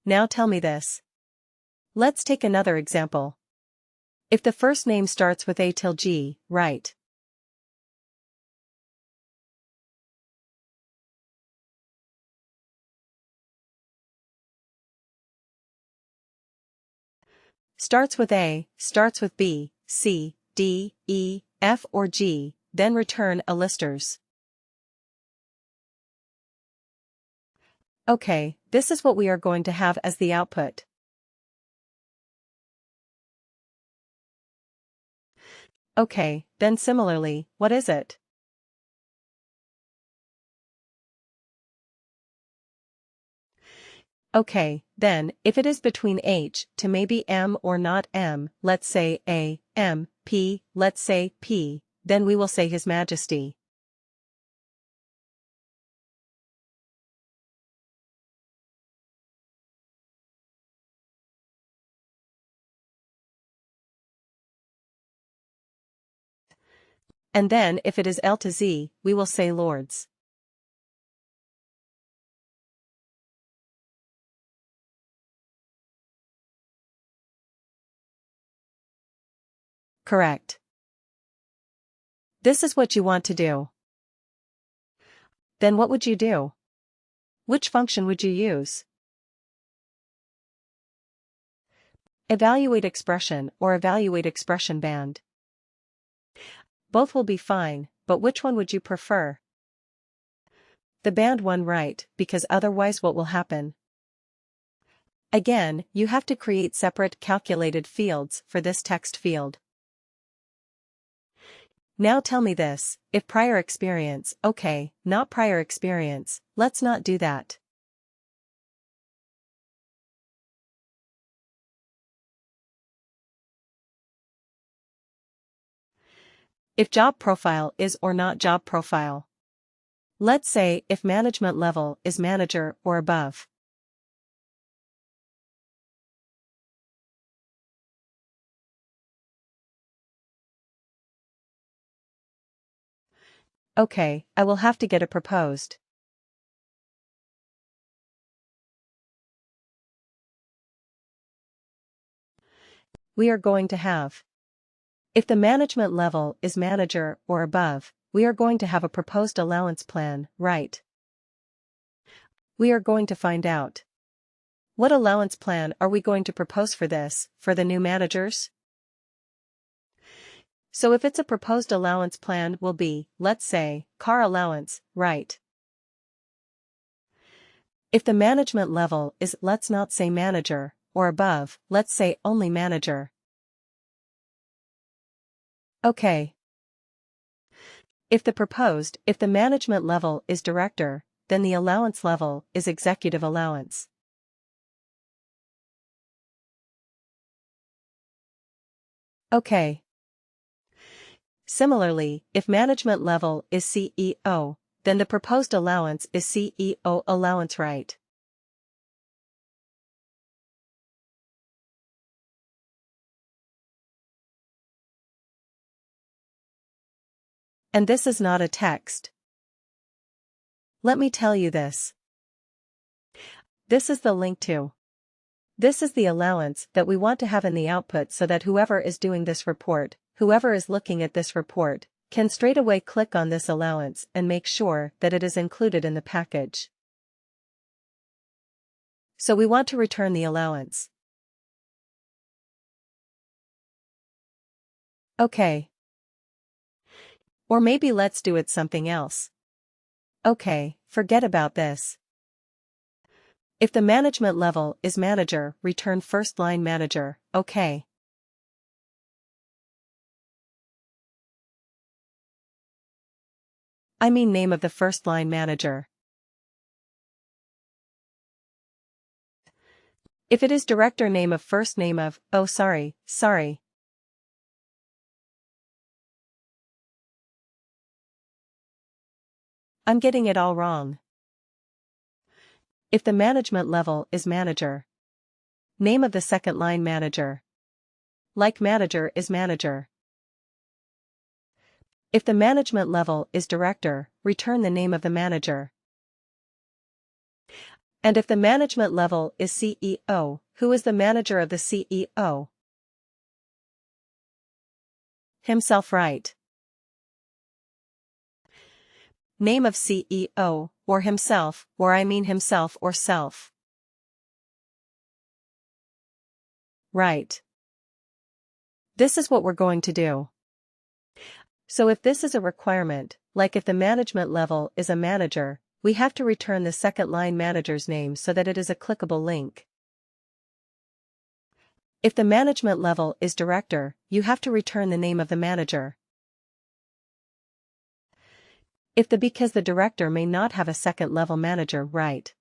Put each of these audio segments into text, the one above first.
Now tell me this. Let's take another example. If the first name starts with A till G, write starts with A, starts with B, C, D, E, F or G, then return a listers. Okay, this is what we are going to have as the output. Okay, then similarly, what is it? Okay, then, if it is between H to maybe M or not M, let's say A, M, P, let's say P, then we will say His Majesty. And then if it is L to Z, we will say Lords. Correct. This is what you want to do. Then what would you do? Which function would you use? Evaluate expression or evaluate expression band. Both will be fine, but which one would you prefer? The band one, right, because otherwise what will happen? Again, you have to create separate calculated fields for this text field. Now tell me this, if prior experience, okay, not prior experience, let's not do that. If job profile is or not job profile. Let's say if management level is manager or above. Okay, I will have to get a proposed. We are going to have. If the management level is manager or above, we are going to have a proposed allowance plan, right? We are going to find out. What allowance plan are we going to propose for this, for the new managers? So if it's a proposed allowance plan will be, let's say, car allowance, right? If the management level is, let's not say manager, or above, let's say only manager. Okay. If the management level is director, then the allowance level is executive allowance. Okay. Similarly, if management level is CEO, then the proposed allowance is CEO allowance, right? And this is not a text. Let me tell you this. This is the link to. This is the allowance that we want to have in the output so that whoever is doing this report, whoever is looking at this report, can straight away click on this allowance and make sure that it is included in the package. So we want to return the allowance. Okay. Or maybe let's do it something else. Okay, forget about this. If the management level is manager, return first line manager, okay. I mean name of the first line manager. If it is director, name of first name of, oh sorry. I'm getting it all wrong. If the management level is manager. Name of the second line manager. Like manager is manager. If the management level is director, return the name of the manager. And if the management level is CEO, who is the manager of the CEO? Himself, right? Name of CEO, or himself, or I mean himself or self. Right. This is what we're going to do. So if this is a requirement, like if the management level is a manager, we have to return the second line manager's name so that it is a clickable link. If the management level is director, you have to return the name of the manager. Because the director may not have a second level manager, right?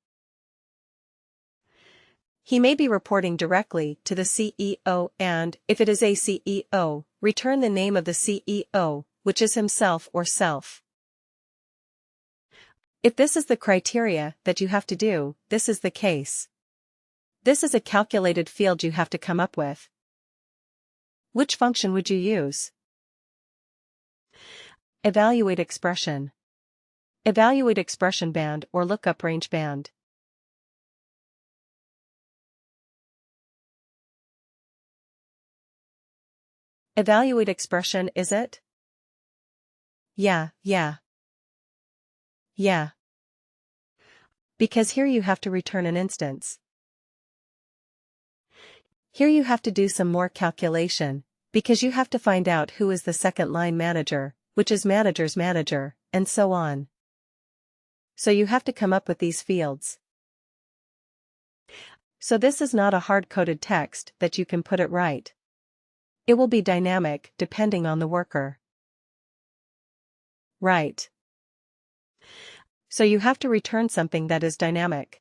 He may be reporting directly to the CEO, and, if it is a CEO, return the name of the CEO, which is himself or self. If this is the criteria that you have to do, this is the case. This is a calculated field you have to come up with. Which function would you use? Evaluate expression. Evaluate expression band or lookup range band. Evaluate expression, is it? Yeah. Because here you have to return an instance. Here you have to do some more calculation, because you have to find out who is the second line manager, which is manager's manager, and so on. So you have to come up with these fields. So this is not a hard-coded text that you can put it right. It will be dynamic depending on the worker. Right. So you have to return something that is dynamic.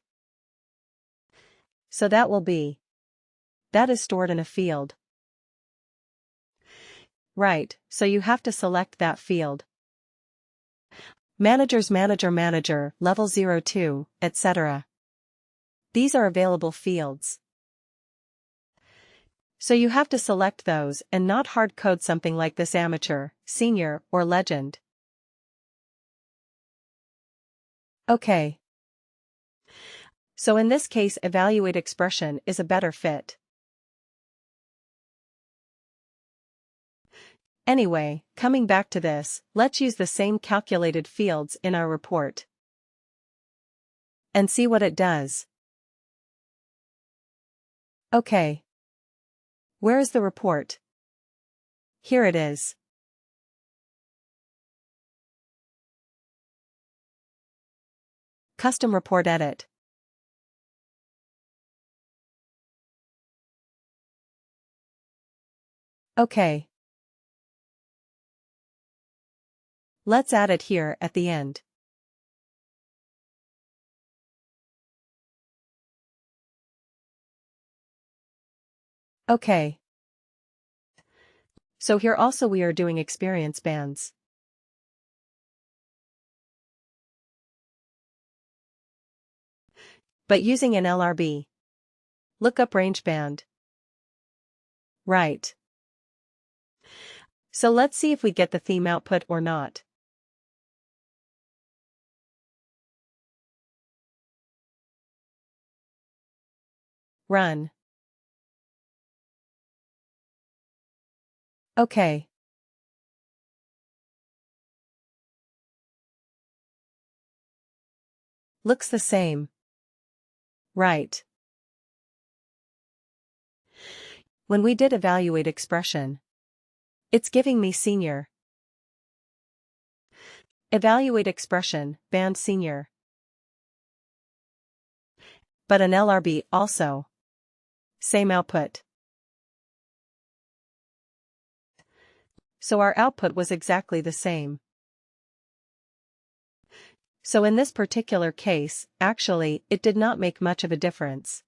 So that will be. That is stored in a field. Right, so you have to select that field. Managers manager, level 02, etc. These are available fields. So you have to select those and not hard code something like this: amateur, senior, or legend. Okay. So in this case, evaluate expression is a better fit. Anyway, coming back to this, let's use the same calculated fields in our report. And see what it does. Okay. Where is the report? Here it is. Custom report edit. Okay. Let's add it here at the end. Okay. So here also we are doing experience bands. But using an LRB. Lookup range band. Right. So let's see if we get the theme output or not. Run. Okay. Looks the same. Right. When we did evaluate expression, it's giving me senior. Evaluate expression, band senior. But an LRB also. Same output. So our output was exactly the same. So in this particular case, actually, it did not make much of a difference.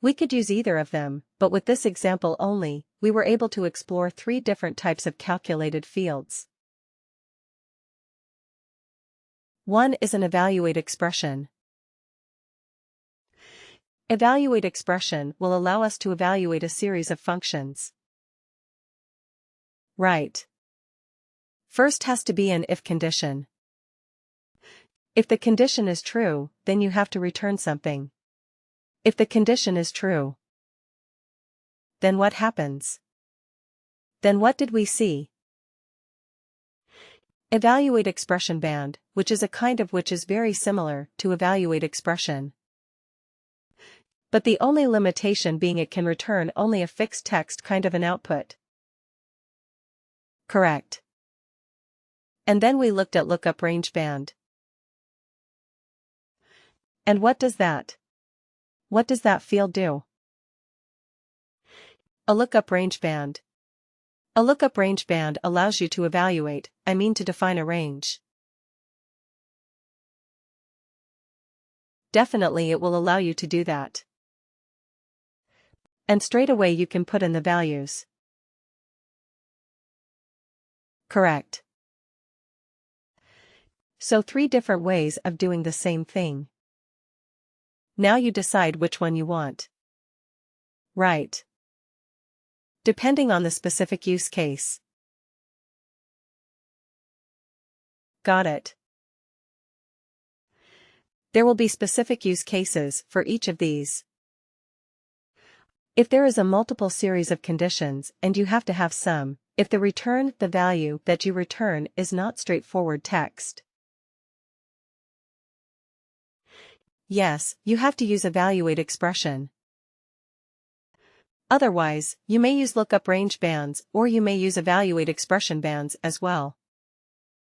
We could use either of them, but with this example only, we were able to explore 3 different types of calculated fields. One is an evaluate expression. Evaluate expression will allow us to evaluate a series of functions. Right. First has to be an if condition. If the condition is true, then you have to return something. If the condition is true, then what happens? Then what did we see? Evaluate expression band, which is a kind of which is very similar to evaluate expression. But the only limitation being it can return only a fixed text kind of an output. Correct. And then we looked at lookup range band. And what does that? What does that field do? A lookup range band. A lookup range band allows you to evaluate, to define a range. Definitely it will allow you to do that. And straight away you can put in the values. Correct. So 3 different ways of doing the same thing. Now you decide which one you want. Right. Depending on the specific use case. Got it. There will be specific use cases for each of these. If there is a multiple series of conditions and you have to have some, if the value that you return is not straightforward text. Yes, you have to use evaluate expression. Otherwise, you may use lookup range bands or you may use evaluate expression bands as well.